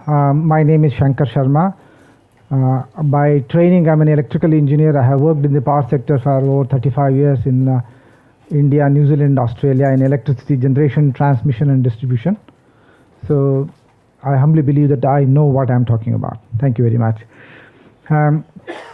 My name is Shankar Sharma. By training, I'm an electrical engineer. I have worked in the power sector for over 35 years in India, New Zealand, Australia in electricity generation, transmission and distribution. So I humbly believe that I know what I'm talking about. Thank you very much.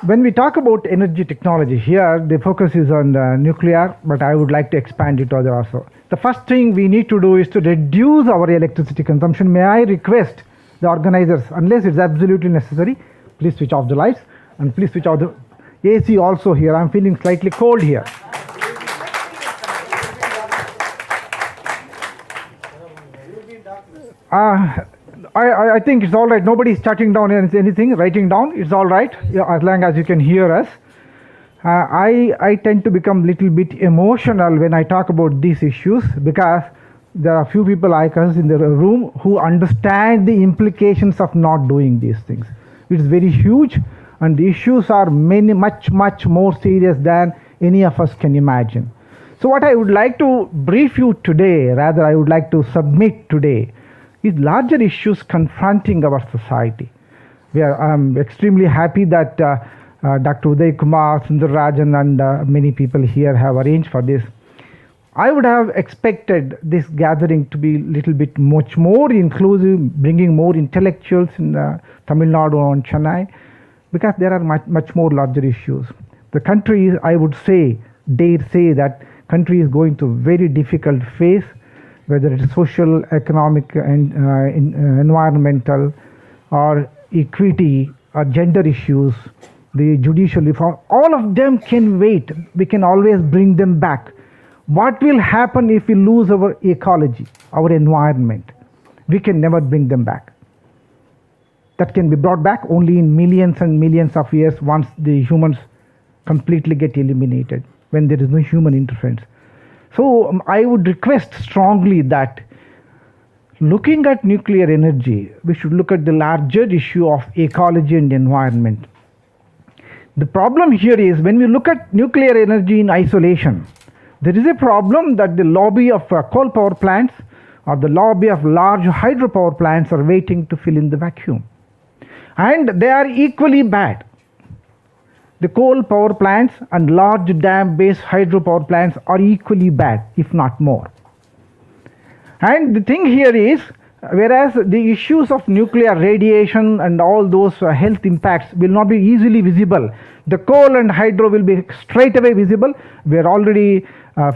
When we talk about energy technology here, the focus is on nuclear, but I would like to expand it other also. The first thing we need to do is to reduce our electricity consumption. May I request the organizers, unless it's absolutely necessary, please switch off the lights and please switch off the AC also here. I'm feeling slightly cold here. I think it's all right. Nobody's shutting down anything, writing down. It's all right, as long as you can hear us. I tend to become a little bit emotional when I talk about these issues because there are few people like us in the room who understand the implications of not doing these things. It's very huge, and the issues are much more serious than any of us can imagine. So what I would like to brief you today, rather I would like to submit today, is larger issues confronting our society. I'm extremely happy that Dr. Uday Kumar, Sundar Rajan and many people here have arranged for this. I would have expected this gathering to be a little bit much more inclusive, bringing more intellectuals in Tamil Nadu and Chennai, because there are much more larger issues. The country is, I would say, dare say that country is going through very difficult phase, whether it is social, economic, and environmental, or equity, or gender issues, the judicial reform, all of them can wait. We can always bring them back. What will happen if we lose our ecology, our environment? We can never bring them back. That can be brought back only in millions and millions of years once the humans completely get eliminated, when there is no human interference. So I would request strongly that looking at nuclear energy, we should look at the larger issue of ecology and environment. The problem here is when we look at nuclear energy in isolation, there is a problem that the lobby of coal power plants or the lobby of large hydropower plants are waiting to fill in the vacuum. And they are equally bad. The coal power plants and large dam-based hydropower plants are equally bad, if not more. And the thing here is, whereas the issues of nuclear radiation and all those health impacts will not be easily visible, the coal and hydro will be straight away visible. We are already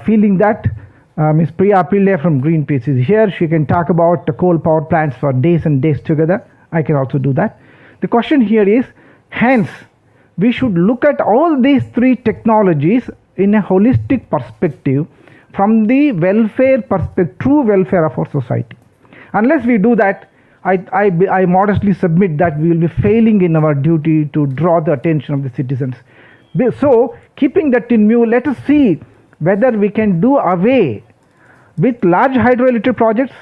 feeling that. Ms. Priya Pillai from Greenpeace is here. She can talk about the coal power plants for days and days together. I can also do that. The question here is, hence, we should look at all these three technologies in a holistic perspective from the welfare perspective, true welfare of our society. Unless we do that, I modestly submit that we will be failing in our duty to draw the attention of the citizens. So, keeping that in view, let us see whether we can do away with large hydroelectric projects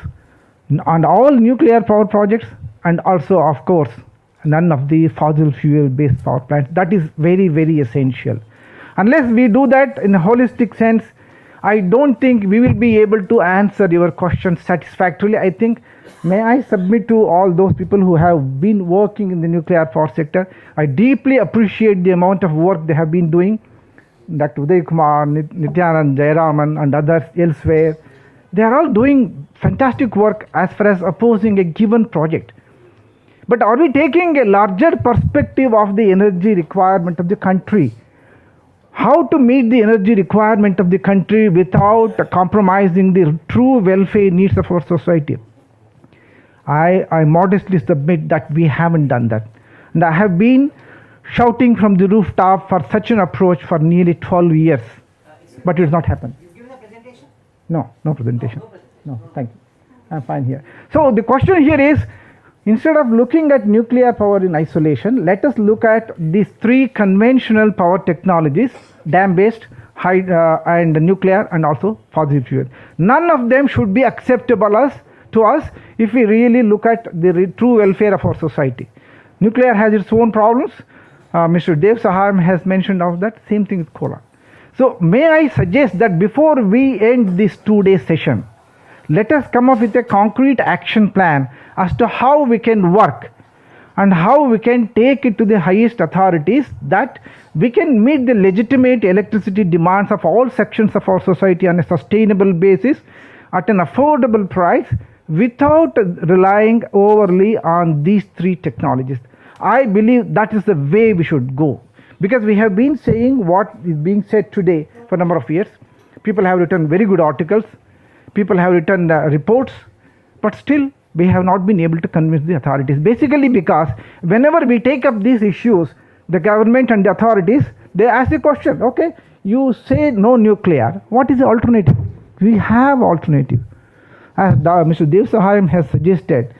and all nuclear power projects, and also, of course, none of the fossil fuel based power plants. That is very, very essential. Unless we do that in a holistic sense, I don't think we will be able to answer your questions satisfactorily. I think, may I submit to all those people who have been working in the nuclear power sector, I deeply appreciate the amount of work they have been doing. Dr. Uday Kumar, Nityanand, Jayaraman and others elsewhere, they are all doing fantastic work as far as opposing a given project. But are we taking a larger perspective of the energy requirement of the country? How to meet the energy requirement of the country without compromising the true welfare needs of our society? I modestly submit that we haven't done that. And I have been shouting from the rooftop for such an approach for nearly 12 years. But it has not happened. You've given a presentation? No presentation. No, thank you. I'm fine here. So the question here is, instead of looking at nuclear power in isolation, let us look at these three conventional power technologies, dam-based, and nuclear, and also fossil fuel. None of them should be acceptable to us if we really look at the true welfare of our society. Nuclear has its own problems. Mr. Dev Saham has mentioned of that. Same thing with coal. So may I suggest that before we end this 2-day session, Let us come up with a concrete action plan as to how we can work and how we can take it to the highest authorities, that we can meet the legitimate electricity demands of all sections of our society on a sustainable basis at an affordable price without relying overly on these three technologies. I believe that is the way we should go, because we have been saying what is being said today for a number of years. People have written very good articles, people have written reports, but still we have not been able to convince the authorities. Basically because whenever we take up these issues, the government and the authorities, they ask the question, okay, you say no nuclear, what is the alternative? We have alternative. As Mr. Dev Sahayam has suggested,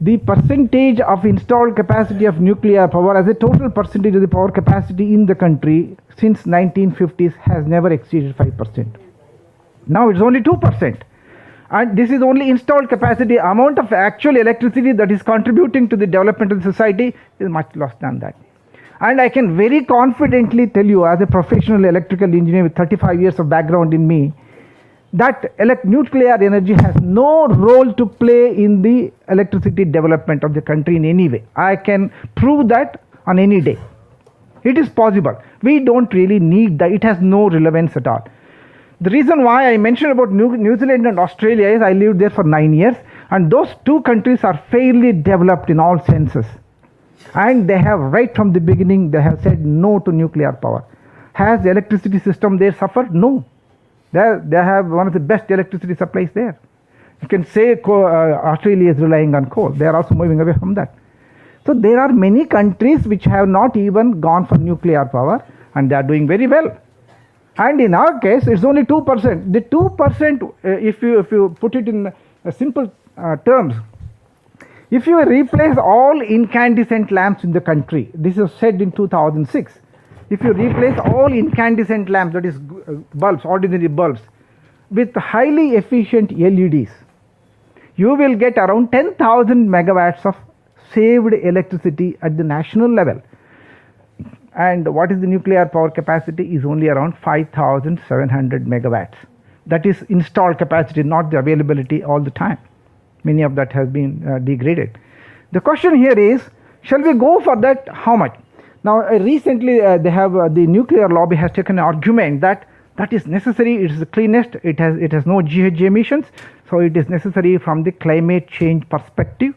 the percentage of installed capacity of nuclear power as a total percentage of the power capacity in the country since 1950s has never exceeded 5%. Now it's only 2%. And this is only installed capacity. Amount of actual electricity that is contributing to the development of the society is much less than that. And I can very confidently tell you, as a professional electrical engineer with 35 years of background in me, that nuclear energy has no role to play in the electricity development of the country in any way. I can prove that on any day. It is possible. We don't really need that. It has no relevance at all. The reason why I mentioned about New Zealand and Australia is I lived there for 9 years, and those two countries are fairly developed in all senses. And they have, right from the beginning, they have said no to nuclear power. Has the electricity system there suffered? No. They have one of the best electricity supplies there. You can say Australia is relying on coal. They are also moving away from that. So there are many countries which have not even gone for nuclear power, and they are doing very well. And in our case, it's only 2%. The 2%, if you put it in simple terms, if you replace all incandescent lamps in the country, this is said in 2006, if you replace all incandescent lamps, that is bulbs, ordinary bulbs, with highly efficient LEDs, you will get around 10,000 megawatts of saved electricity at the national level. And what is the nuclear power capacity is only around 5,700 megawatts. That is installed capacity, not the availability all the time. Many of that has been degraded. The question here is, shall we go for that? How much? Now recently the nuclear lobby has taken an argument that is necessary, it is the cleanest, it has no GHG emissions, so it is necessary from the climate change perspective,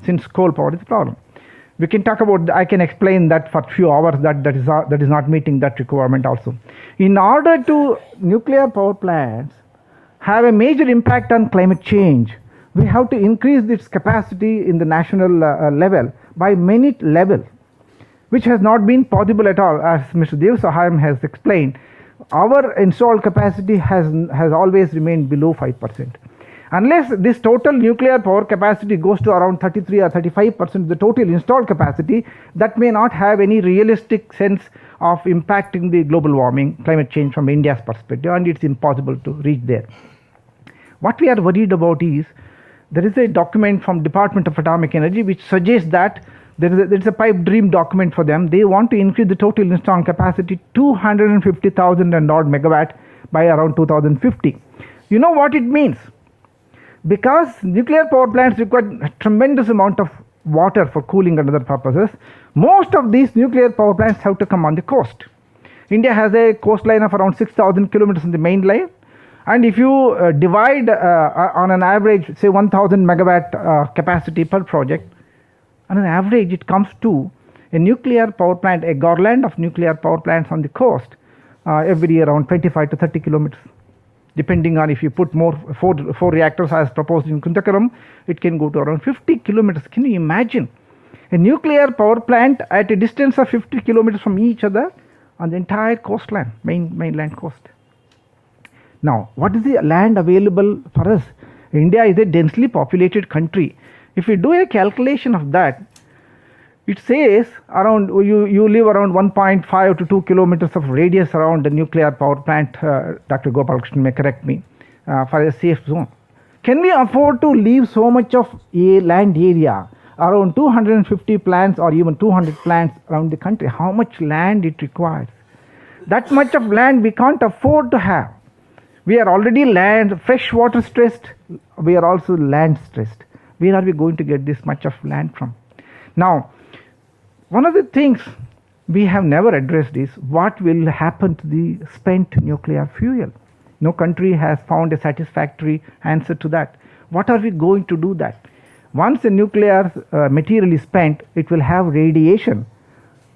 since coal power is a problem. We can talk about, I can explain that for a few hours, that is not meeting that requirement also. In order to nuclear power plants have a major impact on climate change, we have to increase its capacity in the national level by many levels, which has not been possible at all. As Mr. Dev Sahayam has explained, our installed capacity has always remained below 5%. Unless this total nuclear power capacity goes to around 33 or 35% of the total installed capacity, that may not have any realistic sense of impacting the global warming, climate change from India's perspective, and it's impossible to reach there. What we are worried about is, there is a document from Department of Atomic Energy which suggests that there is a pipe dream document for them. They want to increase the total installed capacity 250,000 and odd megawatt by around 2050. You know what it means? Because nuclear power plants require a tremendous amount of water for cooling and other purposes, most of these nuclear power plants have to come on the coast. India has a coastline of around 6,000 kilometers in the main line, and if you divide on an average, say 1,000 megawatt capacity per project, on an average it comes to a nuclear power plant, a garland of nuclear power plants on the coast every around 25 to 30 kilometers. Depending on if you put four reactors as proposed in Kuntakaram, it can go to around 50 kilometers. Can you imagine a nuclear power plant at a distance of 50 kilometers from each other on the entire coastline, mainland coast? Now, what is the land available for us? India is a densely populated country. If you do a calculation of that, it says around you live around 1.5 to 2 kilometers of radius around the nuclear power plant. Dr. Gopalakrishnan may correct me, for a safe zone. Can we afford to leave so much of a land area, around 250 plants or even 200 plants around the country? How much land it requires? That much of land we can't afford to have. We are already fresh water stressed. We are also land stressed. Where are we going to get this much of land from? Now, one of the things we have never addressed is what will happen to the spent nuclear fuel. No country has found a satisfactory answer to that. What are we going to do that? Once the nuclear material is spent, it will have radiation.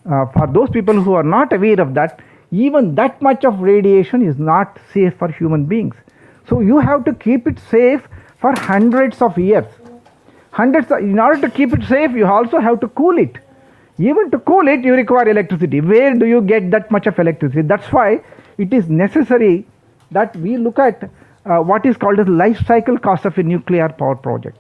For those people who are not aware of that, even that much of radiation is not safe for human beings. So you have to keep it safe for hundreds of years. In order to keep it safe, you also have to cool it. Even to cool it, you require electricity. Where do you get that much of electricity? That's why it is necessary that we look at what is called as life cycle cost of a nuclear power project.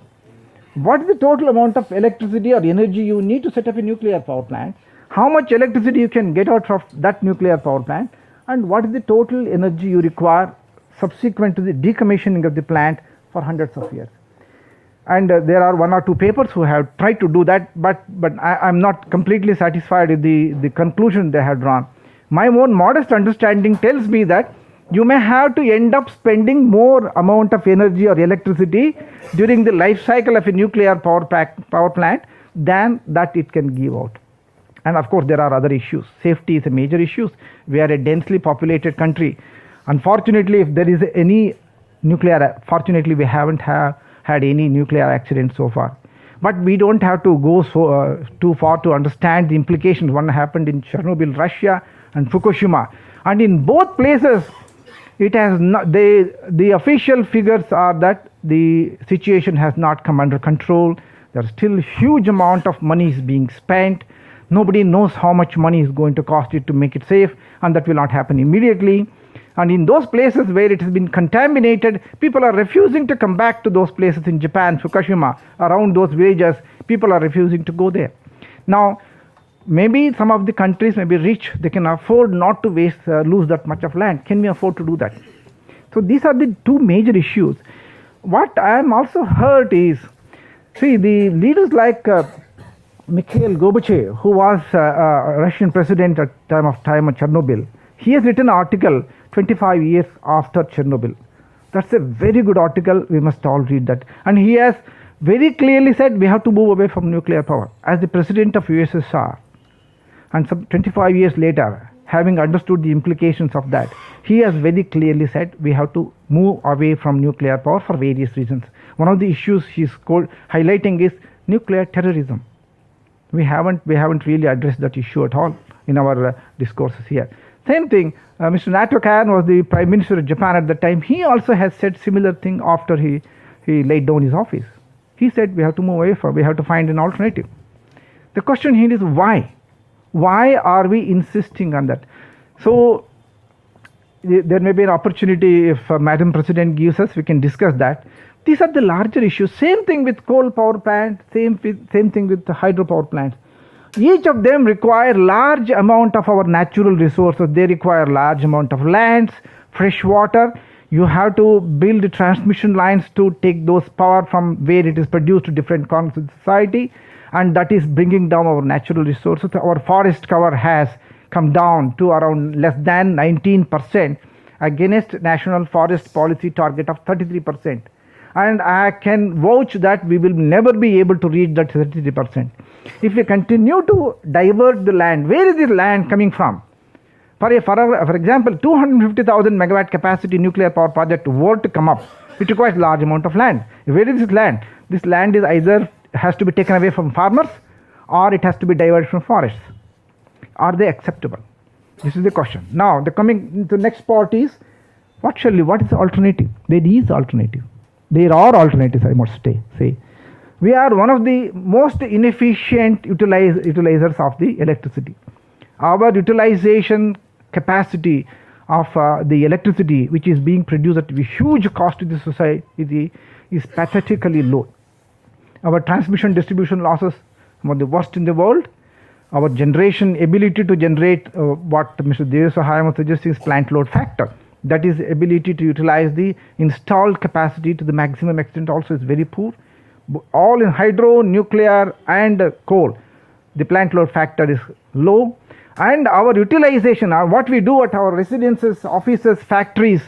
What is the total amount of electricity or energy you need to set up a nuclear power plant? How much electricity you can get out of that nuclear power plant? And what is the total energy you require subsequent to the decommissioning of the plant for hundreds of years? And there are one or two papers who have tried to do that, but I'm not completely satisfied with the conclusion they have drawn. My own modest understanding tells me that you may have to end up spending more amount of energy or electricity during the life cycle of a nuclear power plant than that it can give out. And of course there are other issues. Safety is a major issue. We are a densely populated country. Unfortunately, if there is any nuclear, fortunately we haven't had any nuclear accident so far. But we don't have to go too far to understand the implications. One happened in Chernobyl, Russia, and Fukushima. And in both places, it has not, the official figures are that the situation has not come under control. There's still huge amount of money is being spent. Nobody knows how much money is going to cost it to make it safe, and that will not happen immediately. And in those places where it has been contaminated, people are refusing to come back to those places in Japan, Fukushima, around those villages. People are refusing to go there. Now, maybe some of the countries may be rich, they can afford not to lose that much of land. Can we afford to do that? So these are the two major issues. What I am also hurt is, see, the leaders like Mikhail Gorbachev, who was Russian president at time of Chernobyl, he has written an article 25 years after Chernobyl. That's a very good article. We must all read that. And he has very clearly said we have to move away from nuclear power. As the president of USSR, and some 25 years later, having understood the implications of that, he has very clearly said we have to move away from nuclear power for various reasons. One of the issues he's highlighting is nuclear terrorism. We haven't really addressed that issue at all in our discourses here. Same thing, Mr. Nato Kan was the Prime Minister of Japan at the time. He also has said similar thing after he laid down his office. He said we have to move away from, we have to find an alternative. The question here is why? Why are we insisting on that? So there may be an opportunity if Madam President gives us, we can discuss that. These are the larger issues. Same thing with coal power plant, same thing with the hydropower plants. Each of them require large amount of our natural resources. They require large amount of lands, fresh water. You have to build transmission lines to take those power from where it is produced to different corners of society, and that is bringing down our natural resources. Our forest cover has come down to around less than 19% against National Forest Policy target of 33%. And I can vouch that we will never be able to reach that 33%. If we continue to divert the land, where is this land coming from? For example, 250,000 megawatt capacity nuclear power project were to come up, it requires large amount of land. Where is this land? This land is either has to be taken away from farmers or it has to be diverted from forests. Are they acceptable? This is the question. Now, the next part is, what is the alternative? There is alternative. There are alternatives, I must say. We are one of the most inefficient utilizers of the electricity. Our utilization capacity of the electricity which is being produced at a huge cost to the society is pathetically low. Our transmission distribution losses are the worst in the world. Our ability to generate what Mr. Devasahayam was suggesting is plant load factor. That is ability to utilize the installed capacity to the maximum extent also is very poor. All in hydro, nuclear and coal, the plant load factor is low. And our utilization, what we do at our residences, offices, factories,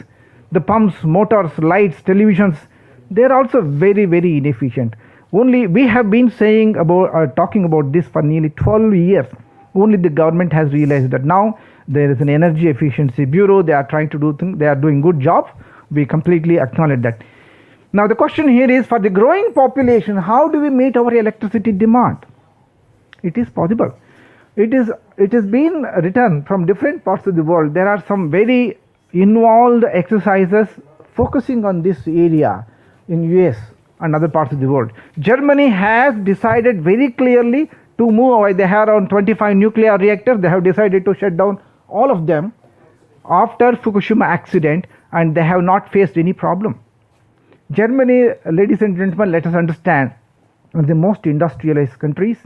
the pumps, motors, lights, televisions, they are also very, very inefficient. Only we have been saying about talking about this for nearly 12 years. Only the government has realized that now there is an energy efficiency bureau. They are trying to do things. They are doing good job. We completely acknowledge that. Now the question here is, for the growing population, how do we meet our electricity demand? It is possible. It has been written from different parts of the world. There are some very involved exercises focusing on this area in US and other parts of the world. Germany has decided very clearly to move away. They have around 25 nuclear reactors. They have decided to shut down all of them after Fukushima accident, and they have not faced any problem. Germany, ladies and gentlemen, let us understand, one of the most industrialized countries,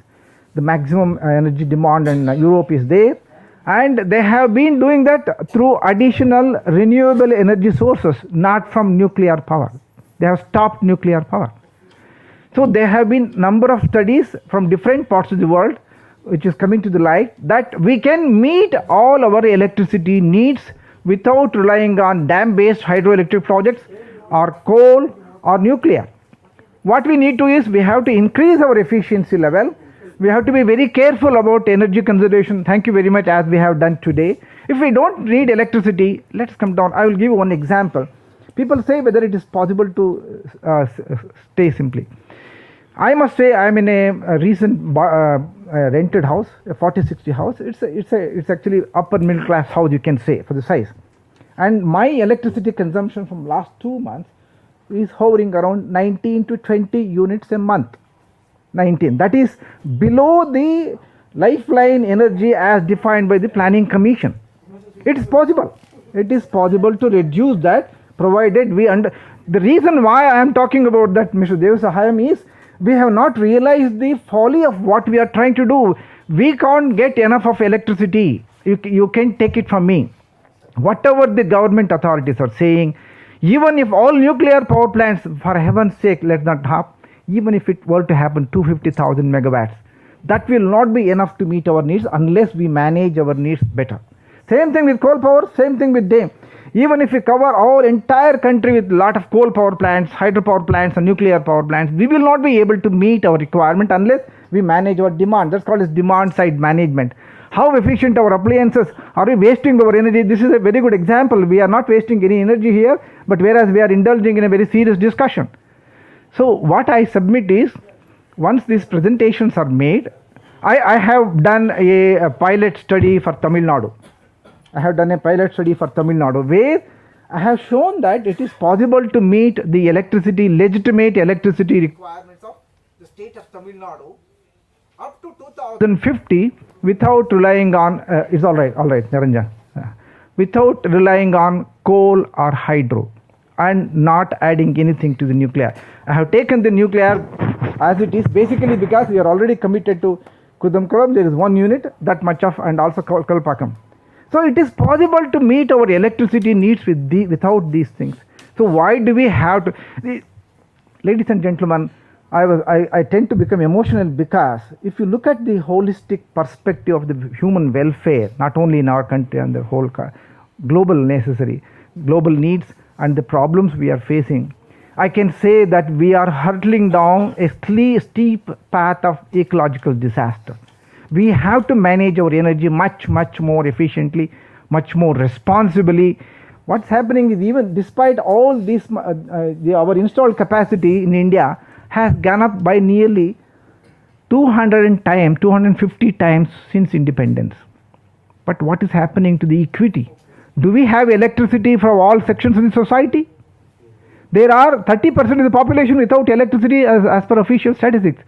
the maximum energy demand in Europe is there, and they have been doing that through additional renewable energy sources, not from nuclear power. They have stopped nuclear power. So there have been number of studies from different parts of the world which is coming to the light that we can meet all our electricity needs without relying on dam-based hydroelectric projects or coal or nuclear. What we need to is, we have to increase our efficiency level. We have to be very careful about energy conservation. Thank you very much, as we have done today. If we don't need electricity, let's come down. I will give one example. People say whether it is possible to stay simply. I must say, I am in a recent rented house, a 40-60 house. It's actually upper middle class house, you can say, for the size. And my electricity consumption from last 2 months is hovering around 19 to 20 units a month. 19. That is below the lifeline energy as defined by the Planning Commission. It is possible. It is possible to reduce that, provided we the reason why I am talking about that, Mr. Devasahayam, is we have not realized the folly of what we are trying to do. We can't get enough of electricity. You can take it from me. Whatever the government authorities are saying, even if all nuclear power plants, for heaven's sake, let not happen, even if it were to happen 250,000 megawatts, that will not be enough to meet our needs unless we manage our needs better. Same thing with coal power, same thing with dam. Even if we cover our entire country with a lot of coal power plants, hydropower plants and nuclear power plants, we will not be able to meet our requirement unless we manage our demand. That's called as demand side management. How efficient our appliances, are we wasting our energy? This is a very good example. We are not wasting any energy here, but whereas we are indulging in a very serious discussion. So what I submit is, once these presentations are made, I have done a pilot study for Tamil Nadu. I have done a pilot study for Tamil Nadu where I have shown that it is possible to meet the legitimate electricity requirements of the state of Tamil Nadu up to 2050 without relying on, it's all right, Naranjan, without relying on coal or hydro and not adding anything to the nuclear. I have taken the nuclear as it is, basically because we are already committed to Kudamkulam. There is one unit, that much of, and also Kalpakam. So it is possible to meet our electricity needs without these things. So why do we have to? Ladies and gentlemen, I tend to become emotional because if you look at the holistic perspective of the human welfare, not only in our country and the whole global needs and the problems we are facing, I can say that we are hurtling down a steep path of ecological disaster. We have to manage our energy much more efficiently, much more responsibly. What's happening is, even despite all this, our installed capacity in India has gone up by nearly 250 times since independence. But what is happening to the equity? Do we have electricity for all sections of the society? There are 30% of the population without electricity as per official statistics.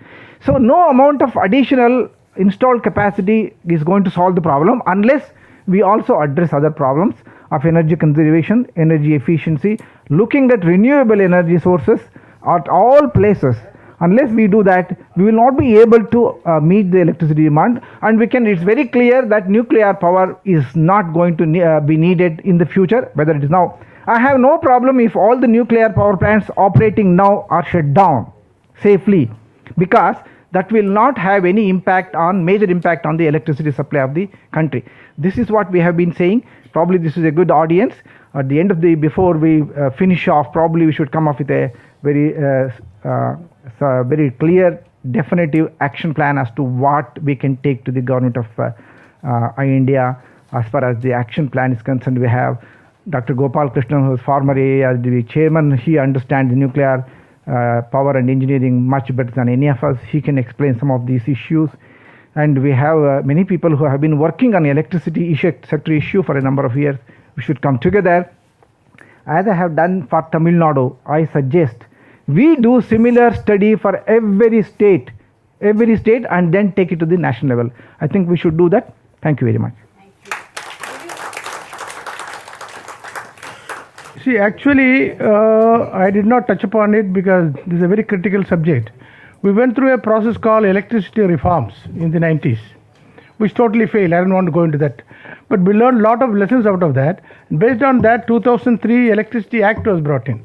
So no amount of additional installed capacity is going to solve the problem unless we also address other problems of energy conservation, energy efficiency, looking at renewable energy sources at all places. Unless we do that, we will not be able to meet the electricity demand, and it's very clear that nuclear power is not going to be needed in the future, whether it is now. I have no problem if all the nuclear power plants operating now are shut down safely, because that will not have any major impact on the electricity supply of the country. This is what we have been saying. Probably this is a good audience. at the end of the, before we finish off, probably we should come up with a very clear, definitive action plan as to what we can take to the government of India. As far as the action plan is concerned, we have Dr. Gopal Krishnan, who is former AIRDB chairman. He understands nuclear power and engineering much better than any of us. He can explain some of these issues. And we have many people who have been working on the electricity sector issue for a number of years. We should come together. As I have done for Tamil Nadu, I suggest we do similar study for every state, and then take it to the national level. I think we should do that. Thank you very much. See, actually, I did not touch upon it because this is a very critical subject. We went through a process called electricity reforms in the 90s, which totally failed. I don't want to go into that. But we learned a lot of lessons out of that. Based on that, 2003 Electricity Act was brought in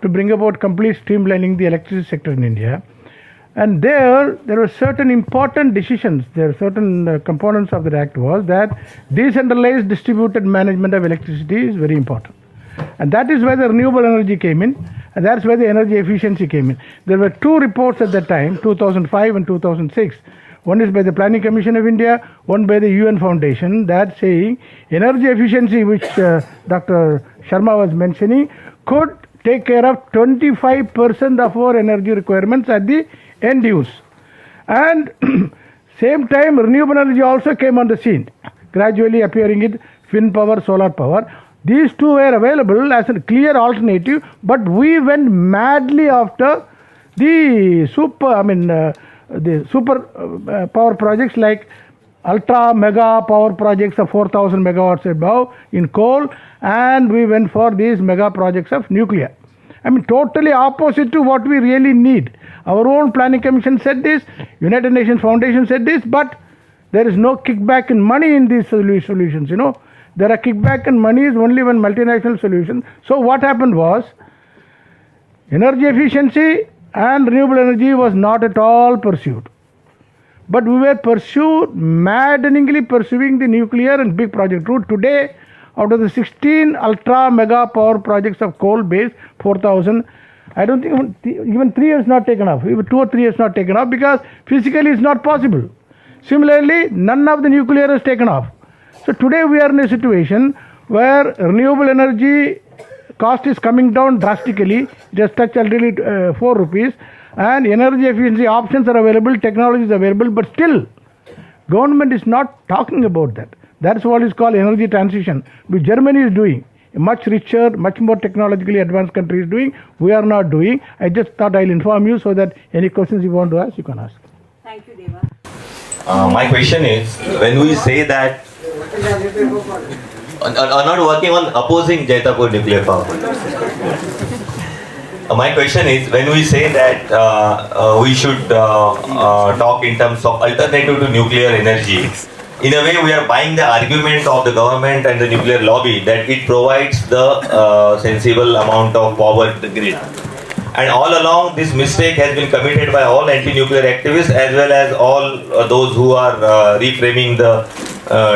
to bring about complete streamlining the electricity sector in India. And there were certain important decisions. There are certain components of the act was that decentralized distributed management of electricity is very important. And that is where the renewable energy came in, and that's where the energy efficiency came in. There were two reports at that time, 2005 and 2006. One is by the Planning Commission of India, one by the UN Foundation, that saying energy efficiency, which Dr. Sharma was mentioning, could take care of 25% of our energy requirements at the end use. And same time, renewable energy also came on the scene, gradually appearing in wind power, solar power. These two were available as a clear alternative, but we went madly after the super power projects like ultra mega power projects of 4,000 megawatts above in coal, and we went for these mega projects of nuclear. I mean, totally opposite to what we really need. Our own Planning Commission said this, United Nations Foundation said this, but there is no kickback in money in these solutions, you know. There are kickback and monies only when multinational solutions. So what happened was, energy efficiency and renewable energy was not at all pursued. But we were maddeningly pursuing the nuclear and big project route. Today, out of the 16 ultra mega power projects of coal based 4,000, I don't think even 3 years not taken off. Even 2 or 3 years not taken off because physically it's not possible. Similarly, none of the nuclear is taken off. So today we are in a situation where renewable energy cost is coming down drastically. It has touched already 4 rupees, and energy efficiency options are available, technology is available, but still government is not talking about that. That's what is called energy transition, which Germany is doing. A much richer, much more technologically advanced country is doing. We are not doing. I just thought I'll inform you so that any questions you want to ask, you can ask. Thank you, Deva. My question is, when we say that are not working on opposing Jaitapur nuclear power. My question is, when we say that we should talk in terms of alternative to nuclear energy, in a way we are buying the argument of the government and the nuclear lobby that it provides the sensible amount of power to the grid. And all along this mistake has been committed by all anti-nuclear activists as well as all those who are reframing the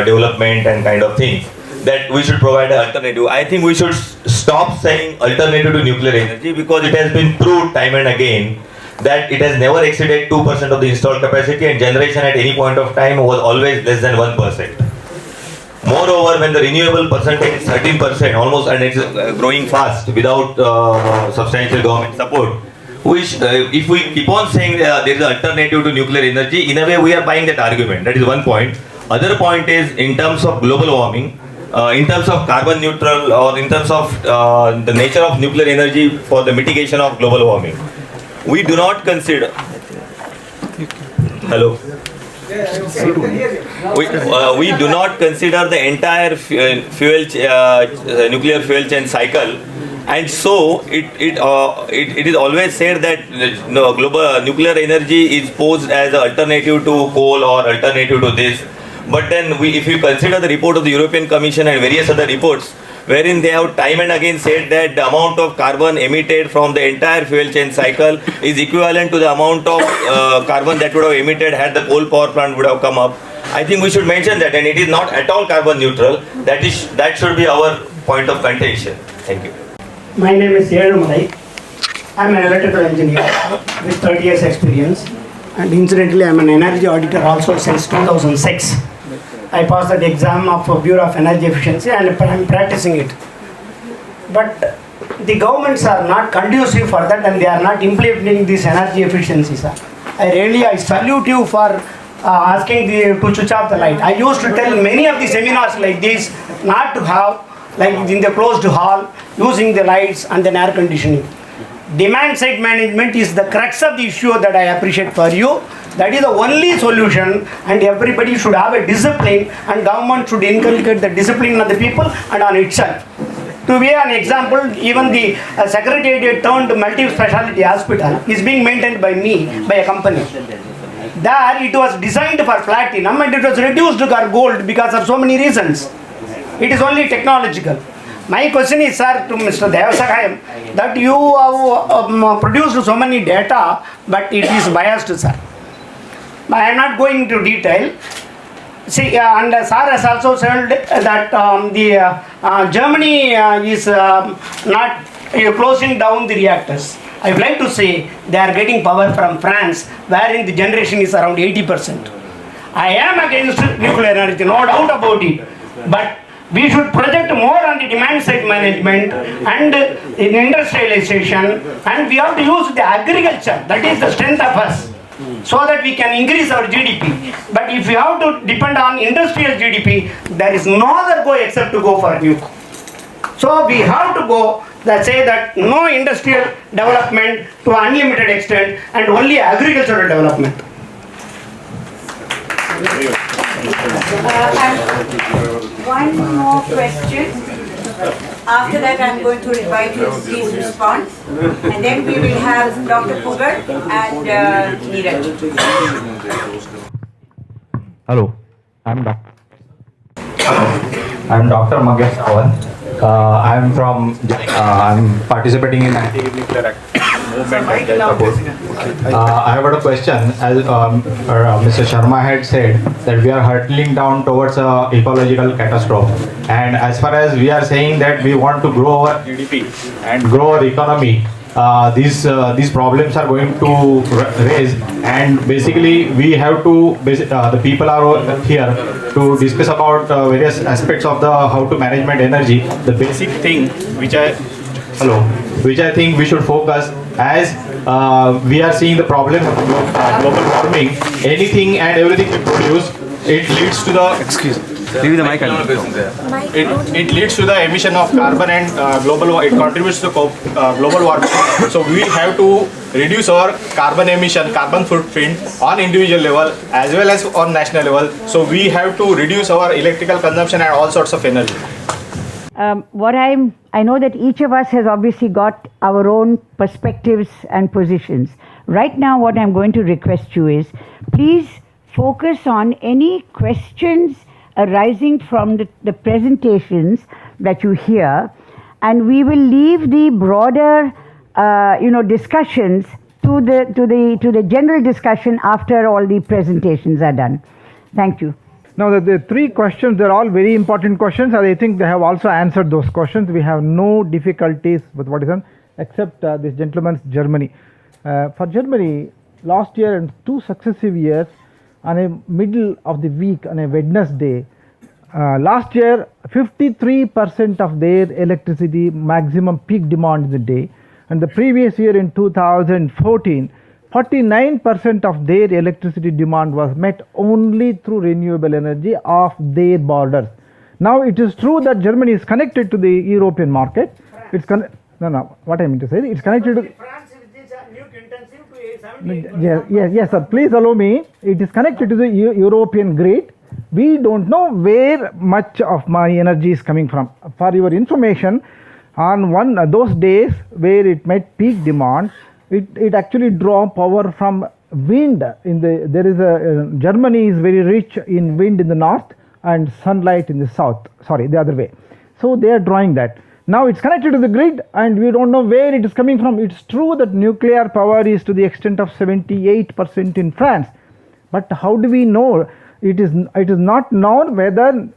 development and kind of things, that we should provide an alternative. I think we should stop saying alternative to nuclear energy, because it has been proved time and again that it has never exceeded 2% of the installed capacity, and generation at any point of time was always less than 1%. Moreover, when the renewable percentage is 13% almost, and it's growing fast without substantial government support, which if we keep on saying there is an alternative to nuclear energy, in a way we are buying that argument. That is one point. Other point is, in terms of global warming, in terms of carbon neutral, or in terms of the nature of nuclear energy for the mitigation of global warming, we do not consider. Hello. We do not consider the entire nuclear fuel chain cycle, and so it is always said that global nuclear energy is posed as an alternative to coal or alternative to this. But then if you consider the report of the European Commission and various other reports, wherein they have time and again said that the amount of carbon emitted from the entire fuel chain cycle is equivalent to the amount of carbon that would have emitted had the coal power plant would have come up. I think we should mention that, and it is not at all carbon neutral. That should be our point of contention. Thank you. My name is Yelumalai. I'm an electrical engineer with 30 years experience, and incidentally I'm an energy auditor also since 2006. I passed the exam of Bureau of Energy Efficiency and I'm practicing it. But the governments are not conducive for that and they are not implementing this energy efficiency, sir. I salute you for asking to switch off the light. I used to tell many of the seminars like this not to have, like in the closed hall, using the lights and then air conditioning. Demand side management is the crux of the issue that I appreciate for you. That is the only solution, and everybody should have a discipline, and government should inculcate the discipline of the people and on itself. To be an example, even the secretariat turned multi-speciality hospital is being maintained by me, by a company. There it was designed for platinum and it was reduced to gold because of so many reasons. It is only technological. My question is, sir, to Mr. Devasakayam, that you have produced so many data, but it is biased, sir. I am not going into detail. See, and sir has also said that Germany is not closing down the reactors. I would like to say they are getting power from France, wherein the generation is around 80%. I am against nuclear energy, no doubt about it. But we should project more on the demand side management and in industrialization, and we have to use the agriculture, that is the strength of us, so that we can increase our GDP. But if we have to depend on industrial GDP, there is no other go except to go for nuke. So we have to go that say that no industrial development to unlimited extent and only agricultural development. One more question. After that, I'm going to invite you to please respond. And then we will have Dr. Pugar and Neeraj. Hello, I'm Dr. Magesh Awan. I'm participating in anti-nuclear movement. I have got a question. As Mr. Sharma had said, that we are hurtling down towards a ecological catastrophe. And as far as we are saying that we want to grow our GDP and grow our economy, these problems are going to raise, and basically we have to the people are here to discuss about various aspects of the how to management energy. The basic thing which I think we should focus, as we are seeing the problem of global warming. Anything and everything we produce, it leads to the It leads to the emission of carbon and it contributes to global warming. So we have to reduce our carbon emission, carbon footprint on individual level as well as on national level. So we have to reduce our electrical consumption and all sorts of energy. I know that each of us has obviously got our own perspectives and positions. Right now, what I'm going to request you is, please focus on any questions arising from the presentations that you hear, and we will leave the broader, discussions to the general discussion after all the presentations are done. Thank you. Now, the three questions, they're all very important questions, and I think they have also answered those questions. We have no difficulties with what is done, except this gentleman's Germany. For Germany, last year and 2 successive years, on a middle of the week, on a Wednesday, last year 53% of their electricity maximum peak demand in the day, and the previous year in 2014, 49% of their electricity demand was met only through renewable energy of their borders. Now it is true that Germany is connected to the European market. It's what I mean to say, it's connected to France is nuke intensive to 70. Yes, sir. Please allow me. It is connected to the European grid. We don't know where much of my energy is coming from. For your information, on those days where it met peak demand, it actually draw power from wind. Germany is very rich in wind in the north and sunlight in the south. Sorry, the other way. So they are drawing that. Now it's connected to the grid and we don't know where it is coming from. It's true that nuclear power is to the extent of 78% in France. But how do we know? It is not known whether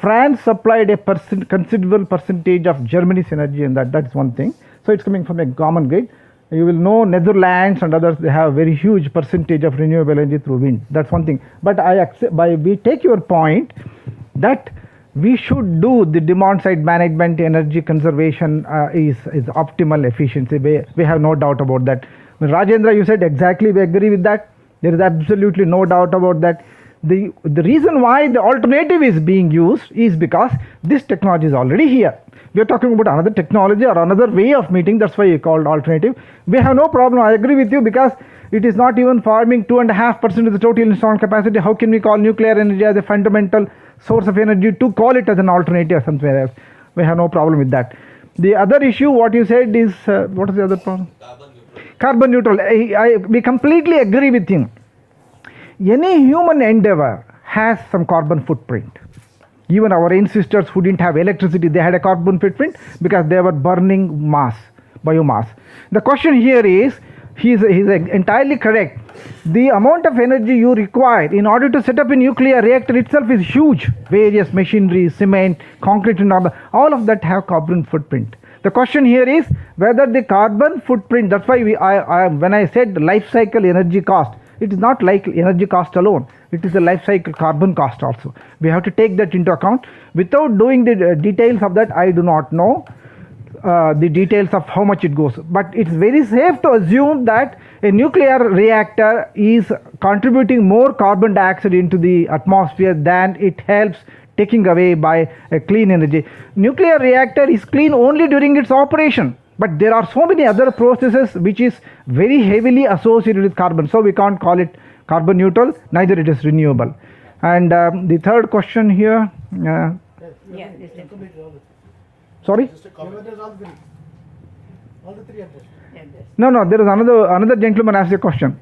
France supplied a considerable percentage of Germany's energy, and that's one thing. So it's coming from a common grid. You will know Netherlands and others, they have very huge percentage of renewable energy through wind. That's one thing. But we take your point that we should do the demand side management, energy conservation is optimal efficiency. We have no doubt about that. Rajendra, you said exactly, we agree with that. There is absolutely no doubt about that. The reason why the alternative is being used is because this technology is already here. We are talking about another technology or another way of meeting, that's why you called alternative. We have no problem, I agree with you, because it is not even forming 2.5% of the total installed capacity. How can we call nuclear energy as a fundamental source of energy to call it as an alternative somewhere else? We have no problem with that. The other issue, what you said is, what is the other problem? Carbon neutral. We completely agree with him. Any human endeavor has some carbon footprint. Even our ancestors who didn't have electricity, they had a carbon footprint because they were burning biomass. The question here is, he's entirely correct. The amount of energy you require in order to set up a nuclear reactor itself is huge. Various machinery, cement, concrete and all of that have carbon footprint. The question here is whether the carbon footprint, that's why when I said life cycle energy cost, it is not like energy cost alone. It is a life cycle carbon cost also. We have to take that into account. Without doing the details of that, I do not know the details of how much it goes. But it's very safe to assume that a nuclear reactor is contributing more carbon dioxide into the atmosphere than it helps taking away by a clean energy. Nuclear reactor is clean only during its operation. But there are so many other processes which is very heavily associated with carbon. So we can't call it carbon neutral, neither it is renewable. And the third question here. Sorry? No, there is another gentleman asked a question.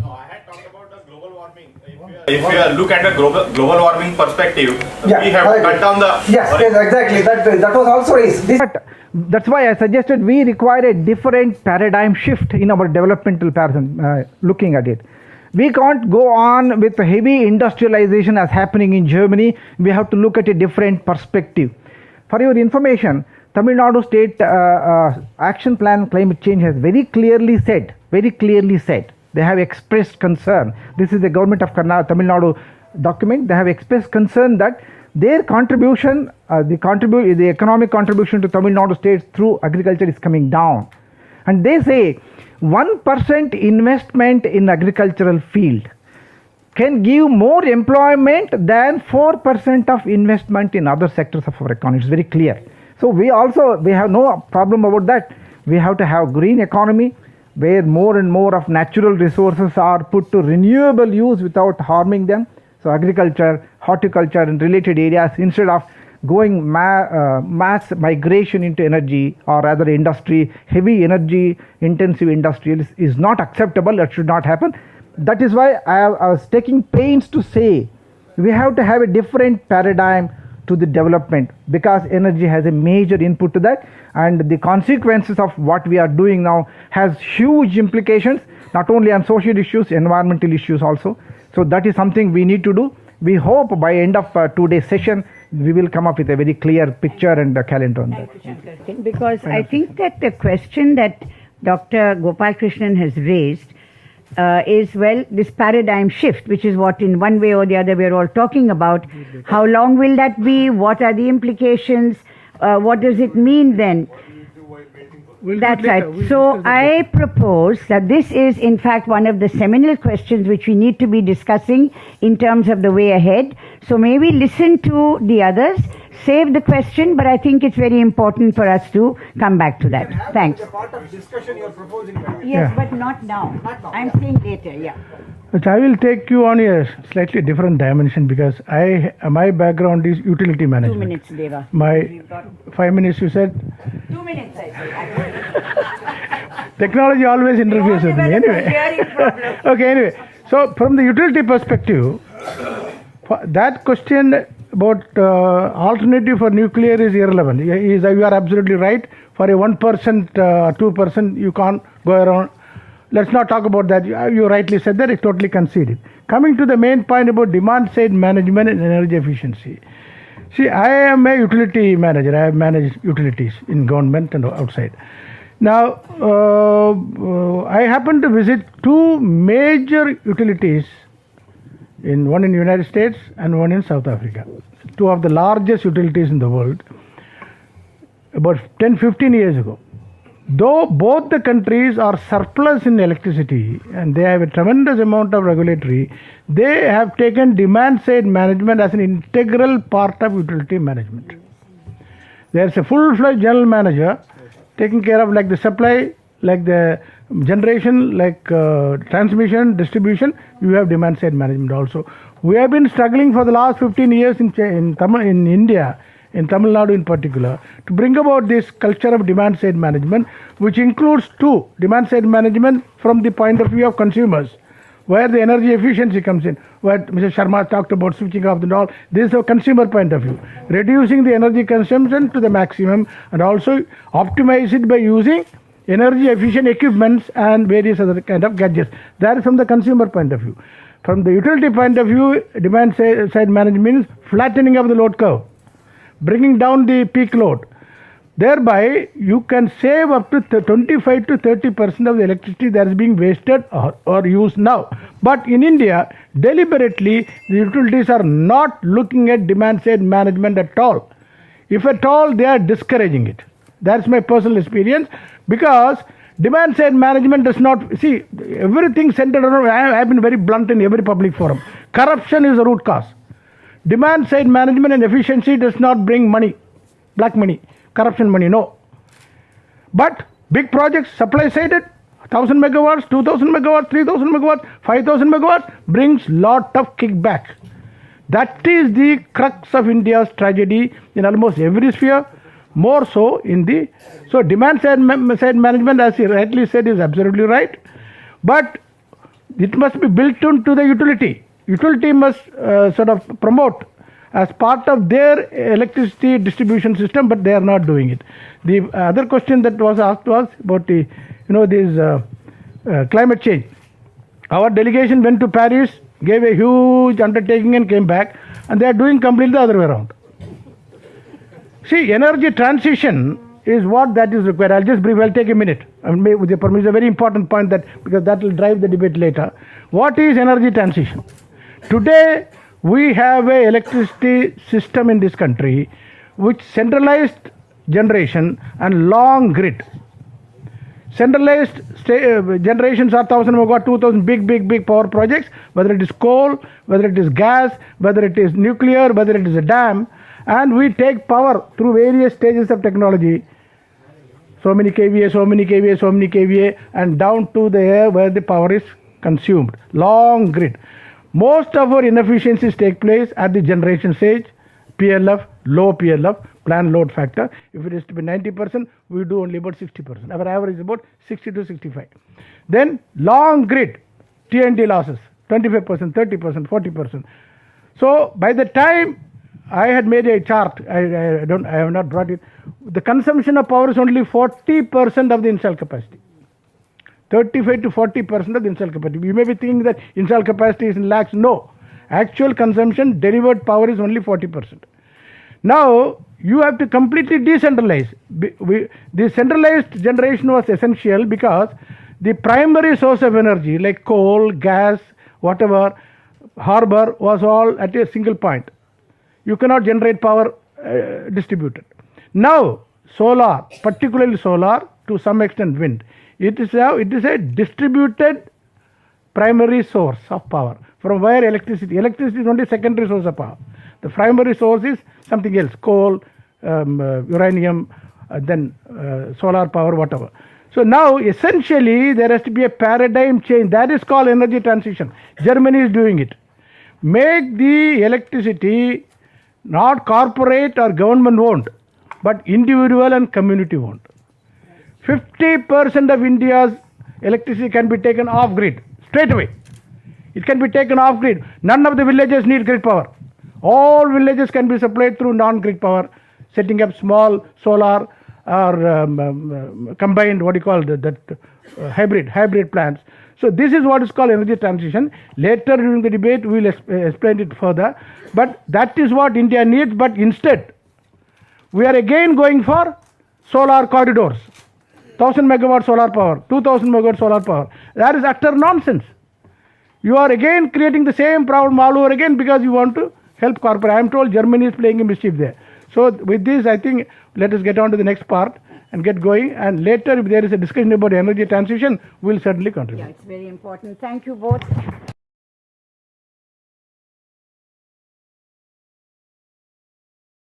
No, I had talked about the global warming. If you look at the global warming perspective, we have to cut down the... Yes, exactly. That was also raised. That's why I suggested we require a different paradigm shift in our developmental paradigm, looking at it. We can't go on with heavy industrialization as happening in Germany. We have to look at a different perspective. For your information, Tamil Nadu State Action Plan Climate Change has very clearly said, they have expressed concern. This is the government of Tamil Nadu document. They have expressed concern that their contribution, the economic contribution to Tamil Nadu State through agriculture is coming down. And they say 1% investment in agricultural field can give more employment than 4% of investment in other sectors of our economy. It's very clear. So we have no problem about that. We have to have green economy where more and more of natural resources are put to renewable use without harming them. So agriculture, horticulture and related areas, instead of going mass migration into energy or rather industry, heavy energy intensive industry is not acceptable. That should not happen. That is why I was taking pains to say we have to have a different paradigm to the development, because energy has a major input to that, and the consequences of what we are doing now has huge implications not only on social issues, environmental issues also. So that is something we need to do. We hope by end of today's session we will come up with a very clear picture and a calendar on that. Because I think that the question that Dr. Gopal Krishnan has raised is, well, this paradigm shift, which is what in one way or the other we're all talking about. How long will that be? What are the implications? What does it mean then? That's right. So I propose that this is in fact one of the seminal questions which we need to be discussing in terms of the way ahead. So maybe listen to the others, save the question, but I think it's very important for us to come back to that. Thanks. Part of discussion you are proposing. Yes, but not now. I'm saying later, yeah. But I will take you on a slightly different dimension, because my background is utility 2 management. minutes, Deva. My 5 minutes, you said? 2 minutes, I say. Technology always interferes with me. Anyway. Okay, anyway. So from the utility perspective, that question about alternative for nuclear is irrelevant. You are absolutely right. For a 1%, 2%, you can't go around. Let's not talk about that. You rightly said that. It's totally conceded. Coming to the main point about demand side management and energy efficiency. See, I am a utility manager. I have managed utilities in government and outside. Now, I happened to visit two major utilities, one in the United States and one in South Africa. Two of the largest utilities in the world, about 10-15 years ago. Though both the countries are surplus in electricity and they have a tremendous amount of regulatory, they have taken demand side management as an integral part of utility management. There is a full-fledged general manager taking care of like the supply, like the generation, like transmission, distribution. You have demand side management also. We have been struggling for the last 15 years in India, in Tamil Nadu in particular, to bring about this culture of demand side management, which includes two: demand side management from the point of view of consumers, where the energy efficiency comes in, where Mr. Sharma talked about switching off the knob. This is a consumer point of view, reducing the energy consumption to the maximum, and also optimize it by using energy efficient equipments and various other kind of gadgets. That is from the consumer point of view. From the utility point of view, demand side management means flattening of the load curve, bringing down the peak load. Thereby, you can save up to 25 to 30% of the electricity that is being wasted or used now. But in India, deliberately, the utilities are not looking at demand side management at all. If at all, they are discouraging it. That's my personal experience, because demand side management does not, see, everything centered around, I have been very blunt in every public forum. Corruption is the root cause. Demand side management and efficiency does not bring money, black money, corruption money, no. But big projects, supply sided, 1000 megawatts, 2000 megawatts, 3000 megawatts, 5000 megawatts brings lot of kickback. That is the crux of India's tragedy in almost every sphere, more so in the, so demand side management, as he rightly said, is absolutely right. But it must be built into the utility. Utility must sort of promote as part of their electricity distribution system, but they are not doing it. The other question that was asked was about the, climate change. Our delegation went to Paris, gave a huge undertaking and came back, and they are doing completely the other way around. See, energy transition is what that is required. I'll take a minute. With your permission, a very important point, that because that will drive the debate later. What is energy transition? Today, we have an electricity system in this country which centralized generation and long grid. Centralized generations are 1000 megawatt, 2000 big power projects, whether it is coal, whether it is gas, whether it is nuclear, whether it is a dam, and we take power through various stages of technology. So many kVA, so many kVA, so many kVA, and down to the air where the power is consumed. Long grid. Most of our inefficiencies take place at the generation stage, PLF, low PLF, planned load factor. If it is to be 90%, we do only about 60%. Our average is about 60 to 65. Then long grid, T&D losses, 25%, 30%, 40%. So by the time I had made a chart, I have not brought it, the consumption of power is only 40% of the installed capacity. 35 to 40% of the installed capacity. You may be thinking that installed capacity is in lakhs. No. Actual consumption, delivered power is only 40%. Now, you have to completely decentralize. The centralized generation was essential because the primary source of energy, like coal, gas, whatever, harbor, was all at a single point. You cannot generate power distributed. Now, solar, particularly solar, to some extent wind, it is a distributed primary source of power, from where electricity is only secondary source of power. The primary source is something else, coal, uranium, then solar power, whatever. So now essentially there has to be a paradigm change. That is called energy transition. Germany is doing it. Make the electricity not corporate or government owned, but individual and community owned. 50% of India's electricity can be taken off grid straight away. It can be taken off grid. None of the villages need grid power. All villages can be supplied through non-grid power, setting up small solar or combined, hybrid plants. So this is what is called energy transition. Later during the debate, we will explain it further. But that is what India needs. But instead, we are again going for solar corridors. 1000 megawatt solar power, 2000 megawatt solar power. That is utter nonsense. You are again creating the same problem all over again because you want to help corporate. I am told Germany is playing a mischief there. So with this, I think let us get on to the next part and get going. And later, if there is a discussion about energy transition, we will certainly contribute. Yeah, it's very important. Thank you both.